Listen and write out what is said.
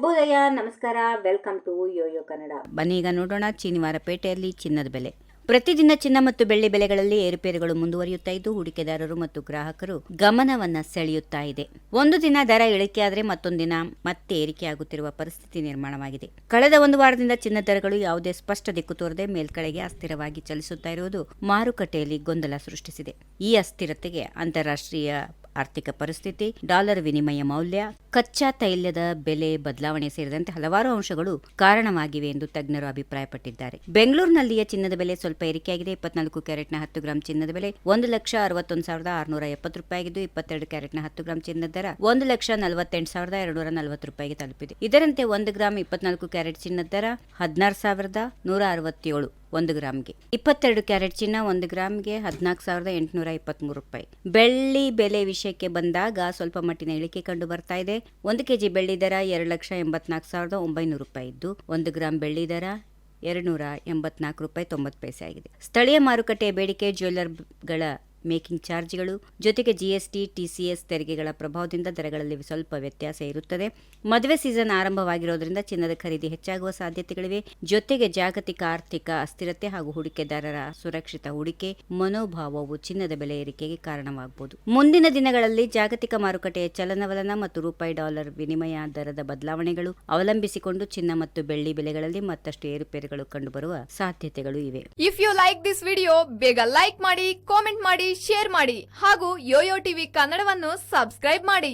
ಶುಭೋದಯ, ನಮಸ್ಕಾರ, welcome to Yoyo Kannada. ಬನ್ನಿ ಈಗ ನೋಡೋಣ ಚಿನಿವಾರಪೇಟೆಯಲ್ಲಿ ಚಿನ್ನದ ಬೆಲೆ. ಪ್ರತಿದಿನ ಚಿನ್ನ ಮತ್ತು ಬೆಳ್ಳಿ ಬೆಲೆಗಳಲ್ಲಿ ಏರುಪೇರುಗಳು ಮುಂದುವರಿಯುತ್ತಾ ಇದ್ದು ಹೂಡಿಕೆದಾರರು ಮತ್ತು ಗ್ರಾಹಕರು ಗಮನವನ್ನ ಸೆಳೆಯುತ್ತಾ ಇದೆ. ಒಂದು ದಿನ ದರ ಇಳಿಕೆಯಾದರೆ ಮತ್ತೊಂದು ದಿನ ಮತ್ತೆ ಏರಿಕೆಯಾಗುತ್ತಿರುವ ಪರಿಸ್ಥಿತಿ ನಿರ್ಮಾಣವಾಗಿದೆ. ಕಳೆದ ಒಂದು ವಾರದಿಂದ ಚಿನ್ನ ದರಗಳು ಯಾವುದೇ ಸ್ಪಷ್ಟ ದಿಕ್ಕು ತೋರದೆ ಮೇಲ್ಕೆಳಗೆ ಅಸ್ಥಿರವಾಗಿ ಚಲಿಸುತ್ತಾ ಇರುವುದು ಮಾರುಕಟ್ಟೆಯಲ್ಲಿ ಗೊಂದಲ ಸೃಷ್ಟಿಸಿದೆ. ಈ ಅಸ್ಥಿರತೆಗೆ ಅಂತಾರಾಷ್ಟ್ರೀಯ ಆರ್ಥಿಕ ಪರಿಸ್ಥಿತಿ, ಡಾಲರ್ ವಿನಿಮಯ ಮೌಲ್ಯ, ಕಚ್ಚಾ ತೈಲದ ಬೆಲೆ ಬದಲಾವಣೆ ಸೇರಿದಂತೆ ಹಲವಾರು ಅಂಶಗಳು ಕಾರಣವಾಗಿವೆ ಎಂದು ತಜ್ಞರು ಅಭಿಪ್ರಾಯಪಟ್ಟಿದ್ದಾರೆ. ಬೆಂಗಳೂರಿನಲ್ಲಿಯ ಚಿನ್ನದ ಬೆಲೆ ಸ್ವಲ್ಪ ಏರಿಕೆಯಾಗಿದೆ. 24 ಕ್ಯಾರೆಟ್ನ 10 ಗ್ರಾಂ ಚಿನ್ನದ ಬೆಲೆ 1,61,670 ರೂಪಾಯಿ ಆಗಿದ್ದು, 22 ಕ್ಯಾರೆಟ್ನ 10 ಗ್ರಾಂ ಚಿನ್ನದ ದರ 1,48,240 ರೂಪಾಯಿಗೆ ತಲುಪಿದೆ. ಇದರಂತೆ 1 ಗ್ರಾಂ 24 ಕ್ಯಾರೆಟ್ ಚಿನ್ನದ ದರ 16,167 1 ಗ್ರಾಂಗೆ. 22 ಕ್ಯಾರೆಟ್ ಚಿನ್ನ 1 ಗ್ರಾಂಗೆ 14,823 ರೂಪಾಯಿ. ಬೆಳ್ಳಿ ಬೆಲೆ ವಿಷಯಕ್ಕೆ ಬಂದಾಗ ಸ್ವಲ್ಪ ಮಟ್ಟಿನ ಇಳಿಕೆ ಕಂಡು ಬರ್ತಾ ಇದೆ. 1 ಕೆಜಿ ಬೆಳ್ಳಿ ದರ 2,84,900 ರೂಪಾಯಿ ಇದ್ದು, 1 ಗ್ರಾಂ ಬೆಳ್ಳಿ ದರ 284 ರೂಪಾಯಿ 90 ಪೈಸೆ ಆಗಿದೆ. ಸ್ಥಳೀಯ ಮಾರುಕಟ್ಟೆಯ ಬೇಡಿಕೆ, ಜ್ಯುವೆಲ್ಲರ್ಗಳ ಮೇಕಿಂಗ್ ಚಾರ್ಜ್ಗಳು ಜೊತೆಗೆ ಜಿಎಸ್ಟಿ, ಟಿಸಿಎಸ್ ತೆರಿಗೆಗಳ ಪ್ರಭಾವದಿಂದ ದರಗಳಲ್ಲಿ ಸ್ವಲ್ಪ ವ್ಯತ್ಯಾಸ ಇರುತ್ತದೆ. ಮದುವೆ ಸೀಸನ್ ಆರಂಭವಾಗಿರೋದ್ರಿಂದ ಚಿನ್ನದ ಖರೀದಿ ಹೆಚ್ಚಾಗುವ ಸಾಧ್ಯತೆಗಳಿವೆ. ಜೊತೆಗೆ ಜಾಗತಿಕ ಆರ್ಥಿಕ ಅಸ್ಥಿರತೆ ಹಾಗೂ ಹೂಡಿಕೆದಾರರ ಸುರಕ್ಷಿತ ಹೂಡಿಕೆ ಮನೋಭಾವವು ಚಿನ್ನದ ಬೆಲೆ ಏರಿಕೆಗೆ ಕಾರಣವಾಗಬಹುದು. ಮುಂದಿನ ದಿನಗಳಲ್ಲಿ ಜಾಗತಿಕ ಮಾರುಕಟ್ಟೆಯ ಚಲನವಲನ ಮತ್ತು ರೂಪಾಯಿ ಡಾಲರ್ ವಿನಿಮಯ ದರದ ಬದಲಾವಣೆಗಳು ಅವಲಂಬಿಸಿಕೊಂಡು ಚಿನ್ನ ಮತ್ತು ಬೆಳ್ಳಿ ಬೆಲೆಗಳಲ್ಲಿ ಮತ್ತಷ್ಟು ಏರುಪೇರುಗಳು ಕಂಡುಬರುವ ಸಾಧ್ಯತೆಗಳು ಇವೆ. If you like this video, ಬೇಗ ಲೈಕ್ ಮಾಡಿ, ಕಾಮೆಂಟ್ ಮಾಡಿ, ಶೇರ್ ಮಾಡಿ ಹಾಗೂ ಯೋಯೋ ಟಿವಿ ಕನ್ನಡವನ್ನು ಸಬ್ಸ್ಕ್ರೈಬ್ ಮಾಡಿ.